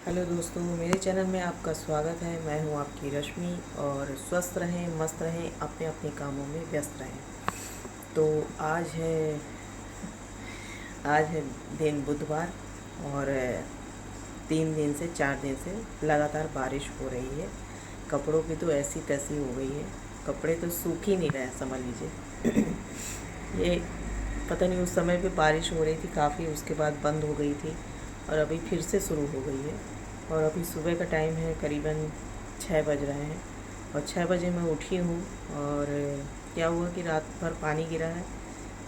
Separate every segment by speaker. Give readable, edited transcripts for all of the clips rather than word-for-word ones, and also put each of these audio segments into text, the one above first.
Speaker 1: Hello दोस्तों, मेरे channel में आपका स्वागत है। मैं हूं आपकी रश्मि। और स्वस्थ रहें, मस्त रहें, अपने अपने कामों में व्यस्त रहें। तो आज है दिन बुधवार। और 3 दिन से 4 दिन से लगातार बारिश हो रही है। कपड़ों की तो ऐसी तैसी हो गई है, कपड़े तो सूख ही नहीं रहे, समझ लीजिए। ये पता नहीं, उस समय पे बारिश हो रही थी काफ़ी, उसके बाद बंद हो गई थी और अभी फिर से शुरू हो गई है। और अभी सुबह का टाइम है, करीबन 6 बज रहे हैं और 6 बजे मैं उठी हूँ। और क्या हुआ कि रात भर पानी गिरा है,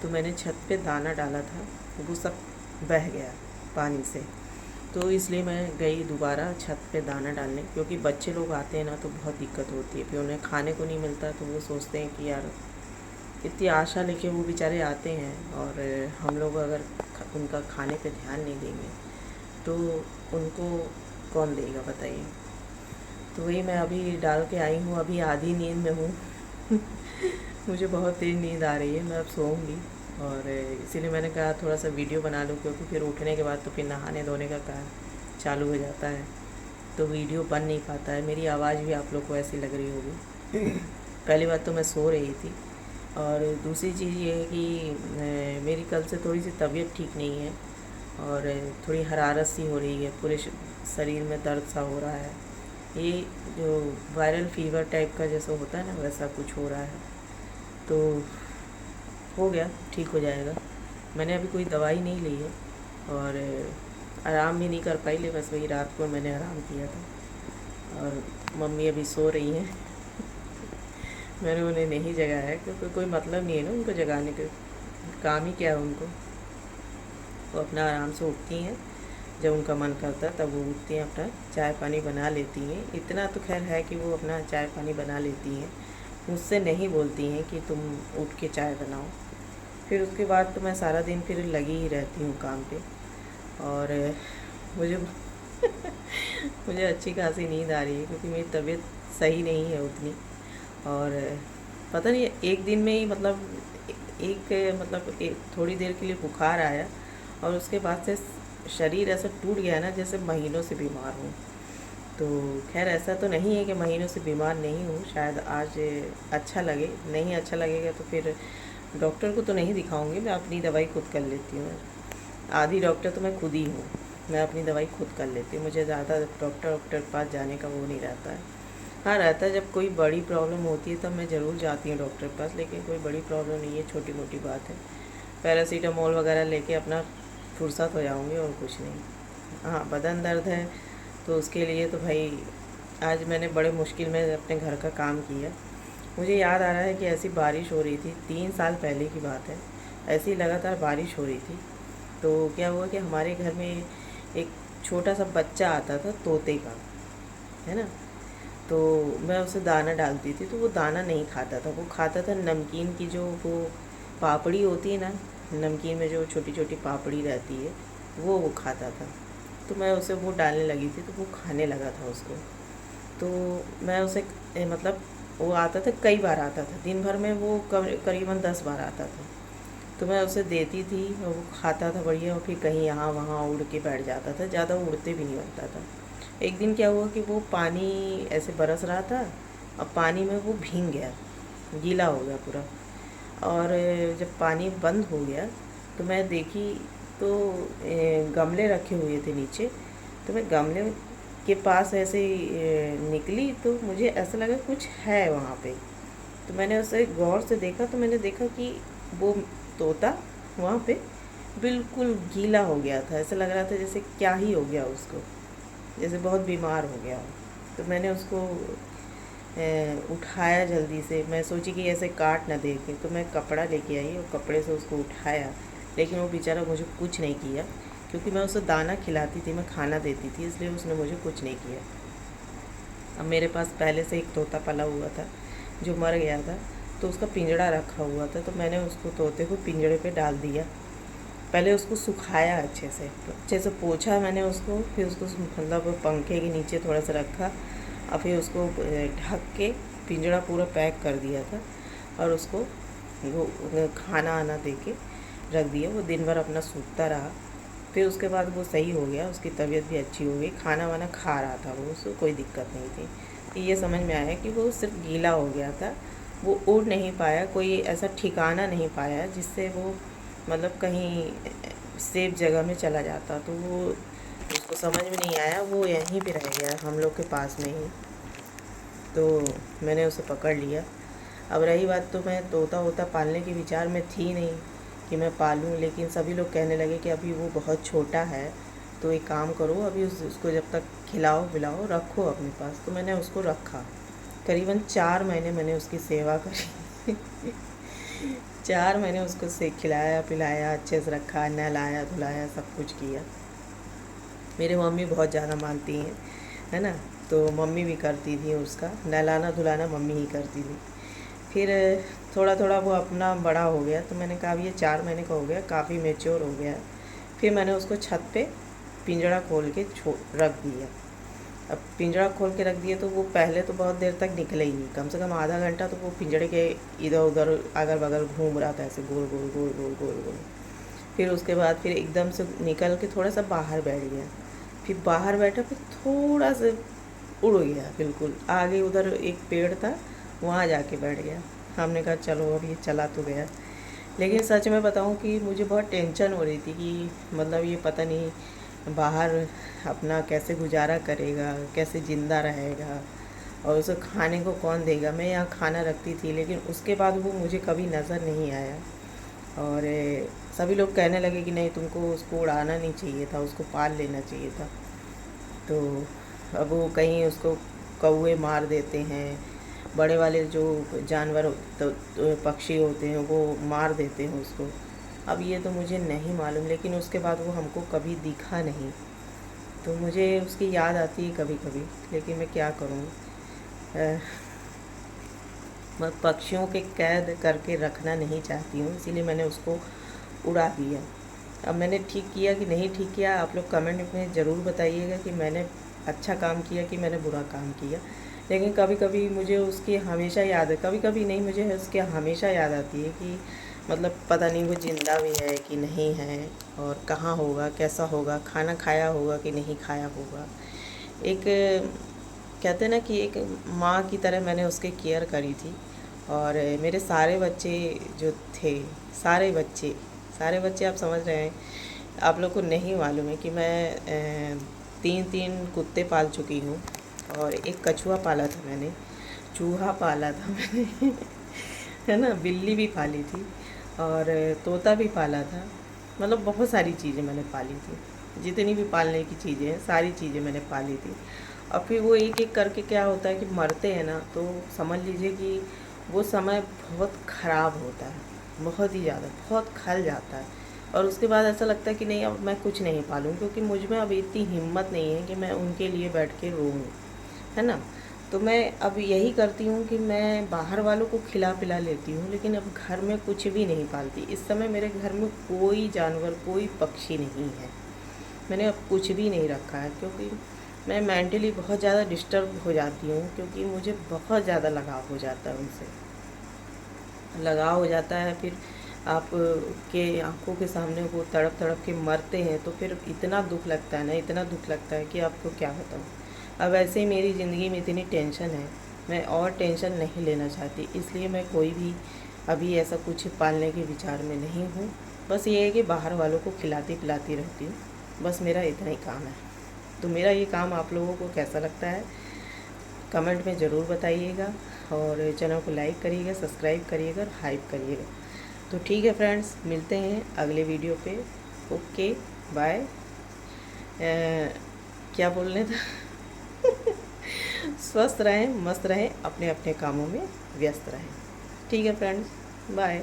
Speaker 1: तो मैंने छत पे दाना डाला था, वो सब बह गया पानी से। तो इसलिए मैं गई दोबारा छत पे दाना डालने, क्योंकि बच्चे लोग आते हैं ना तो बहुत दिक्कत होती है। फिर उन्हें खाने को नहीं मिलता तो वो सोचते हैं कि यार, इतनी आशा लेके वो बेचारे आते हैं और हम लोग अगर उनका खाने पे ध्यान नहीं देंगे तो उनको कौन देगा, बताइए। तो वही मैं अभी डाल के आई हूँ, अभी आधी नींद में हूँ। मुझे बहुत तेज़ नींद आ रही है, मैं अब सोऊंगी। और इसीलिए मैंने कहा थोड़ा सा वीडियो बना लूँ, क्योंकि फिर उठने के बाद तो फिर नहाने धोने का काम चालू हो जाता है, तो वीडियो बन नहीं पाता है। मेरी आवाज़ भी आप लोग को ऐसी लग रही होगी। पहली बात तो मैं सो रही थी, और दूसरी चीज़ ये है कि मेरी कल से थोड़ी सी तबीयत ठीक नहीं है और थोड़ी हरारत सी हो रही है, पूरे शरीर में दर्द सा हो रहा है। ये जो वायरल फीवर टाइप का जैसा होता है ना, वैसा कुछ हो रहा है। तो हो गया, ठीक हो जाएगा। मैंने अभी कोई दवाई नहीं ली है और आराम भी नहीं कर पाई, ले बस वही रात को मैंने आराम किया था। और मम्मी अभी सो रही हैं। मैंने उन्हें नहीं जगाया है, क्योंकि कोई मतलब नहीं है ना उनको जगाने का, काम ही क्या है उनको। वो अपना आराम से उठती हैं, जब उनका मन करता है तब वो उठती हैं, अपना चाय पानी बना लेती हैं। इतना तो खैर है कि वो अपना चाय पानी बना लेती हैं, मुझसे नहीं बोलती हैं कि तुम उठ के चाय बनाओ। फिर उसके बाद तो मैं सारा दिन फिर लगी ही रहती हूँ काम पे। और मुझे मुझे अच्छी खासी नींद आ रही है, क्योंकि मेरी तबीयत सही नहीं है उतनी। और पता नहीं, एक दिन में ही थोड़ी देर के लिए बुखार आया और उसके बाद से शरीर ऐसा टूट गया ना, जैसे महीनों से बीमार हूँ। तो खैर ऐसा तो नहीं है कि महीनों से बीमार नहीं हूँ, शायद आज अच्छा लगे। नहीं अच्छा लगेगा तो फिर डॉक्टर को तो नहीं दिखाऊंगी, मैं अपनी दवाई खुद कर लेती हूँ। आधी डॉक्टर तो मैं खुद ही हूँ, मैं अपनी दवाई खुद कर लेती हूँ। मुझे ज़्यादा डॉक्टर के पास जाने का वो नहीं रहता है। हाँ रहता है, जब कोई बड़ी प्रॉब्लम होती है तब मैं ज़रूर जाती हूँ डॉक्टर के पास, लेकिन कोई बड़ी प्रॉब्लम नहीं है, छोटी मोटी बात है। पैरासीटामोल वगैरह लेके अपना फुर्सत हो जाऊँगी, और कुछ नहीं। हाँ, बदन दर्द है तो उसके लिए तो भाई आज मैंने बड़े मुश्किल में अपने घर का काम किया। मुझे याद आ रहा है कि ऐसी बारिश हो रही थी, 3 साल पहले की बात है, ऐसी लगातार बारिश हो रही थी। तो क्या हुआ कि हमारे घर में एक छोटा सा बच्चा आता था, तोते का, है ना। तो मैं उसे दाना डालती थी, तो वो दाना नहीं खाता था, वो खाता था नमकीन की जो वो पापड़ी होती है ना, नमकीन में जो छोटी छोटी पापड़ी रहती है, वो खाता था। तो मैं उसे वो डालने लगी थी, तो वो खाने लगा था उसको। तो मैं उसे मतलब वो आता था, कई बार आता था दिन भर में, वो करीबन 10 बार आता था। तो मैं उसे देती थी और वो खाता था बढ़िया, और फिर कहीं यहाँ वहाँ उड़ के बैठ जाता था, ज़्यादा उड़ते भी नहीं बनता था। एक दिन क्या हुआ कि वो पानी ऐसे बरस रहा था, और पानी में वो भीग गया, गीला हो गया पूरा। और जब पानी बंद हो गया तो मैं देखी, तो गमले रखे हुए थे नीचे, तो मैं गमले के पास ऐसे निकली, तो मुझे ऐसा लगा कुछ है वहाँ पे। तो मैंने उसे गौर से देखा, तो मैंने देखा कि वो तोता वहाँ पे बिल्कुल गीला हो गया था। ऐसा लग रहा था जैसे क्या ही हो गया उसको, जैसे बहुत बीमार हो गया हो। तो मैंने उसको उठाया जल्दी से, मैं सोची कि ऐसे काट ना देखे, तो मैं कपड़ा लेके आई और कपड़े से उसको उठाया। लेकिन वो बेचारा मुझे कुछ नहीं किया, क्योंकि मैं उसे दाना खिलाती थी, मैं खाना देती थी, इसलिए उसने मुझे कुछ नहीं किया। अब मेरे पास पहले से एक तोता पला हुआ था जो मर गया था, तो उसका पिंजड़ा रखा हुआ था, तो मैंने उसको तोते को पिंजड़े पे डाल दिया। पहले उसको सुखाया अच्छे से पोंछा मैंने उसको, फिर उसको मतलब पंखे के नीचे थोड़ा सा रखा, और फिर उसको ढक के पिंजड़ा पूरा पैक कर दिया था, और उसको वो खाना आना दे के रख दिया। वो दिन भर अपना सूखता रहा। फिर उसके बाद वो सही हो गया, उसकी तबीयत भी अच्छी हो गई, खाना वाना खा रहा था वो, उसको कोई दिक्कत नहीं थी। तो ये समझ में आया कि वो सिर्फ गीला हो गया था, वो उड़ नहीं पाया, कोई ऐसा ठिकाना नहीं पाया जिससे वो मतलब कहीं सेफ जगह में चला जाता। तो वो उसको समझ में नहीं आया, वो यहीं पे रह गया हम लोग के पास में ही। तो मैंने उसे पकड़ लिया। अब रही बात, तो मैं तोता वोता पालने के विचार में थी नहीं कि मैं पालूं, लेकिन सभी लोग कहने लगे कि अभी वो बहुत छोटा है, तो एक काम करो, अभी उसको जब तक खिलाओ पिलाओ रखो अपने पास। तो मैंने उसको रखा, करीबन 4 महीने मैंने उसकी सेवा करी 4 महीने उसको से खिलाया पिलाया, अच्छे से रखा, नहलाया धुलाया, सब कुछ किया। मेरे मम्मी बहुत ज़्यादा मानती हैं, है ना, तो मम्मी भी करती थी, उसका नहलाना धुलाना मम्मी ही करती थी। फिर थोड़ा थोड़ा वो अपना बड़ा हो गया, तो मैंने कहा ये 4 महीने का हो गया, काफ़ी मैच्योर हो गया। फिर मैंने उसको छत पे पिंजरा खोल के रख दिया। अब पिंजरा खोल के रख दिया तो वो पहले तो बहुत देर तक निकले ही नहीं, कम से कम आधा घंटा तो वो पिंजरे के इधर उधर अगल बगल घूम रहा था, ऐसे गोल गोल गोल गोल गोल गोल। फिर उसके बाद फिर एकदम से निकल के थोड़ा सा बाहर बैठ गया। फिर बाहर बैठा, फिर थोड़ा सा उड़ गया, बिल्कुल आगे उधर एक पेड़ था, वहाँ जाके बैठ गया। हमने कहा चलो अब ये चला तो गया। लेकिन सच में बताऊँ कि मुझे बहुत टेंशन हो रही थी कि मतलब ये पता नहीं बाहर अपना कैसे गुजारा करेगा, कैसे ज़िंदा रहेगा, और उसे खाने को कौन देगा। मैं यहाँ खाना रखती थी, लेकिन उसके बाद वो मुझे कभी नज़र नहीं आया। और सभी लोग कहने लगे कि नहीं, तुमको उसको उड़ाना नहीं चाहिए था, उसको पाल लेना चाहिए था। तो अब वो कहीं उसको कौवे मार देते हैं, बड़े वाले जो जानवर तो पक्षी होते हैं वो मार देते हैं उसको। अब ये तो मुझे नहीं मालूम, लेकिन उसके बाद वो हमको कभी दिखा नहीं, तो मुझे उसकी याद आती है कभी कभी। लेकिन मैं क्या करूँ, मैं पक्षियों के कैद करके रखना नहीं चाहती हूँ, इसीलिए मैंने उसको उड़ा दिया। अब मैंने ठीक किया कि नहीं ठीक किया, आप लोग कमेंट में ज़रूर बताइएगा कि मैंने अच्छा काम किया कि मैंने बुरा काम किया। लेकिन कभी कभी मुझे उसकी हमेशा याद है, कभी कभी नहीं, मुझे उसकी हमेशा याद आती है कि मतलब पता नहीं वो ज़िंदा भी है कि नहीं है, और कहाँ होगा, कैसा होगा, खाना खाया होगा कि नहीं खाया होगा। एक कहते हैं ना कि एक माँ की तरह मैंने उसके केयर करी थी। और मेरे सारे बच्चे जो थे, सारे बच्चे आप समझ रहे हैं, आप लोग को नहीं मालूम है कि मैं 3 कुत्ते पाल चुकी हूँ, और एक कछुआ पाला था मैंने, चूहा पाला था मैंने है ना, बिल्ली भी पाली थी, और तोता भी पाला था। मतलब बहुत सारी चीज़ें मैंने पाली थी, जितनी भी पालने की चीज़ें हैं सारी चीज़ें मैंने पाली थी। और फिर वो एक एक करके क्या होता है कि मरते हैं ना, तो समझ लीजिए कि वो समय बहुत ख़राब होता है, बहुत ही ज़्यादा, बहुत खल जाता है। और उसके बाद ऐसा लगता है कि नहीं अब मैं कुछ नहीं पालूँ, क्योंकि मुझ में अब इतनी हिम्मत नहीं है कि मैं उनके लिए बैठ के रोऊँ, है ना। तो मैं अब यही करती हूँ कि मैं बाहर वालों को खिला पिला लेती हूँ, लेकिन अब घर में कुछ भी नहीं पालती। इस समय मेरे घर में कोई जानवर, कोई पक्षी नहीं है, मैंने अब कुछ भी नहीं रखा है, क्योंकि मैं मेंटली बहुत ज़्यादा डिस्टर्ब हो जाती हूँ, क्योंकि मुझे बहुत ज़्यादा लगाव हो जाता है उनसे, लगाव हो जाता है। फिर आप के आंखों के सामने वो तड़प तड़प के मरते हैं, तो फिर इतना दुख लगता है ना, इतना दुख लगता है कि आपको क्या बताऊँ। अब ऐसे ही मेरी ज़िंदगी में इतनी टेंशन है, मैं और टेंशन नहीं लेना चाहती, इसलिए मैं कोई भी अभी ऐसा कुछ पालने के विचार में नहीं हूँ। बस ये है कि बाहर वालों को खिलाती पिलाती रहती हूँ, बस मेरा इतना ही काम है। तो मेरा ये काम आप लोगों को कैसा लगता है कमेंट में ज़रूर बताइएगा, और चैनल को लाइक करिएगा, सब्सक्राइब करिएगा और हाइप करिएगा। तो ठीक है फ्रेंड्स, मिलते हैं अगले वीडियो पे। Okay bye. क्या बोलने था स्वस्थ रहें, मस्त रहें, अपने अपने कामों में व्यस्त रहें। ठीक है फ्रेंड्स, बाय।